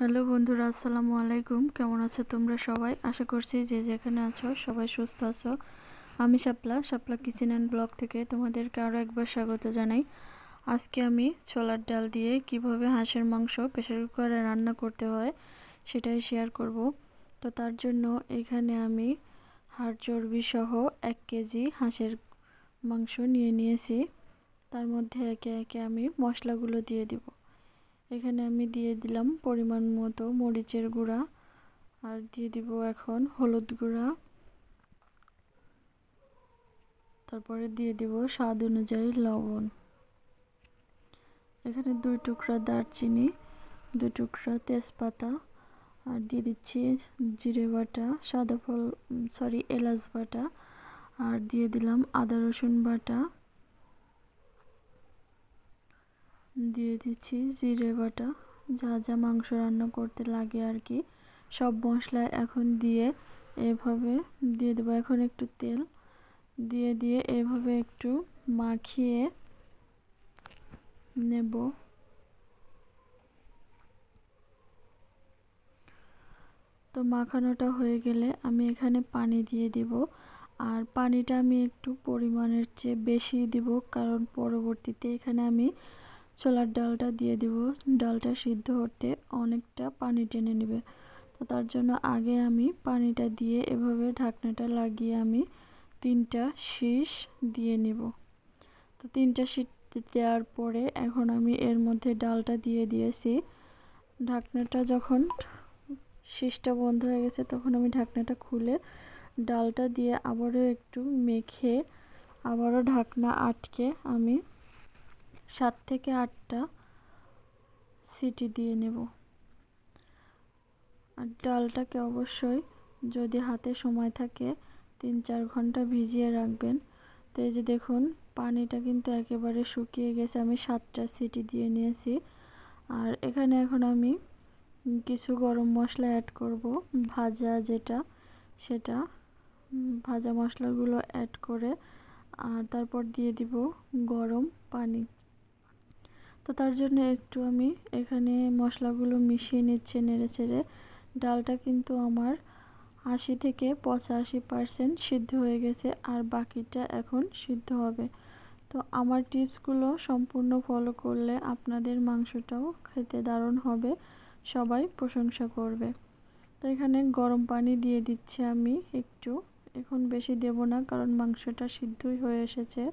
Hello বন্ধুরা, আসসালামু আলাইকুম। কেমন আছো তোমরা সবাই? আশা করছি যে যেখানে আছো সবাই সুস্থ আছো। আমি শাপলা কিচেন অ্যান্ড ব্লগ থেকে তোমাদেরকে আরও একবার স্বাগত জানাই। আজকে আমি ছোলার ডাল দিয়ে কিভাবে হাঁসের মাংস প্রেসার কুকারে রান্না করতে হয় সেটাই শেয়ার করব। তো তার জন্য এখানে আমি হাড় চর্বি সহ 1 কেজি হাঁসের মাংস নিয়েছি। তার মধ্যে একে একে আমি মশলাগুলো দিয়ে দিব। এখানে আমি দিয়ে দিলাম পরিমাণ মতো মরিচের গুঁড়া, আর দিয়ে দিব এখন হলুদ গুঁড়া, তারপরে দিয়ে দিব স্বাদ অনুযায়ী লবণ। এখানে 2 টুকরা দারচিনি, 2 টুকরা তেজপাতা, আর দিয়ে দিচ্ছি জিরে বাটা, এলাচ বাটা, আর দিয়ে দিলাম আদা রসুন বাটা, দিয়ে দিচ্ছি জিরে বাটা, যা যা মাংস রান্না করতে লাগে আর কি সব মশলা এখন দিয়ে এভাবে দিয়ে দেবো। এখন একটু তেল দিয়ে এভাবে একটু মাখিয়ে নেব। তো মাখানোটা হয়ে গেলে আমি এখানে পানি দিয়ে দিব, আর পানিটা আমি একটু পরিমাণের চেয়ে বেশি দিব, কারণ পরবর্তীতে এখানে আমি ছোলার ডালটা দিয়ে দিব। ডালটা সিদ্ধ হতে অনেকটা পানি টেনে নেবে, তো তার জন্য আগে আমি পানিটা দিয়ে এভাবে ঢাকনাটা লাগিয়ে আমি 3টা শীষ দিয়ে নেব। তো 3টা শীষ দেওয়ার পরে এখন আমি এর মধ্যে ডালটা দিয়ে দিয়েছি। ঢাকনাটা যখন শীষটা বন্ধ হয়ে গেছে তখন আমি ঢাকনাটা খুলে ডালটা দিয়ে আবারও একটু মেখে আবারও ঢাকনা আটকে আমি 7 থেকে 8টা সিটি দিয়ে নেব। আর ডালটাকে অবশ্যই যদি হাতে সময় থাকে 3-4 ঘন্টা ভিজিয়ে রাখবেন। তো এই যে দেখুন পানিটা কিন্তু একেবারে শুকিয়ে গেছে, আমি 7টা সিটি দিয়ে নিয়েছি। আর এখানে এখন আমি কিছু গরম মশলা অ্যাড করব, ভাজা সেটা ভাজা মশলাগুলো অ্যাড করে আর তারপর দিয়ে দিব গরম পানি। তো তার জন্য একটু আমি এখানে মশলাগুলো মিশিয়ে নিচ্ছে নেড়ে চেড়ে। ডালটা কিন্তু আমার 80 থেকে 85% সিদ্ধ হয়ে গেছে, আর বাকিটা এখন সিদ্ধ হবে। তো আমার টিপসগুলো সম্পূর্ণ ফলো করলে আপনাদের মাংসটাও খেতে দারুণ হবে, সবাই প্রশংসা করবে। তো এখানে গরম পানি দিয়ে দিচ্ছি আমি একটু, এখন বেশি দেব না কারণ মাংসটা সিদ্ধই হয়ে এসেছে।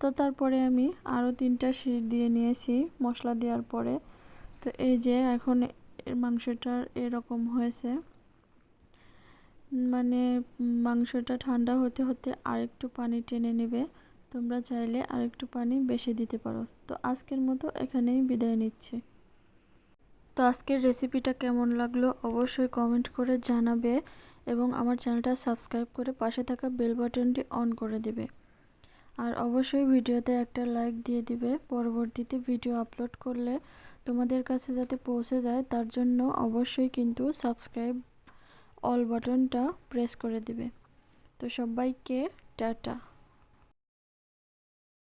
তো তারপরে আমি আরও 3টা শীষ দিয়ে নিয়েছি মশলা দেওয়ার পরে। তো এই যে এখন মাংসটা এরকম হয়েছে, মানে মাংসটা ঠান্ডা হতে হতে আরেকটু পানি টেনে নেবে। তোমরা চাইলে আরেকটু পানি বেশি দিতে পারো। তো আজকের মতো এখানেই বিদায় নিচ্ছি। তো আজকের রেসিপিটা কেমন লাগলো অবশ্যই কমেন্ট করে জানাবে, এবং আমার চ্যানেলটা সাবস্ক্রাইব করে পাশে থাকা বেল বাটনটি অন করে দেবে। আর অবশ্যই ভিডিওতে একটা লাইক দিয়ে দিবে। পরবর্তীতে ভিডিও আপলোড করলে তোমাদের কাছে যাতে পৌঁছে যায় তার জন্য অবশ্যই কিন্তু সাবস্ক্রাইব অল বাটনটা প্রেস করে দিবে। তো সবাইকে টাটা।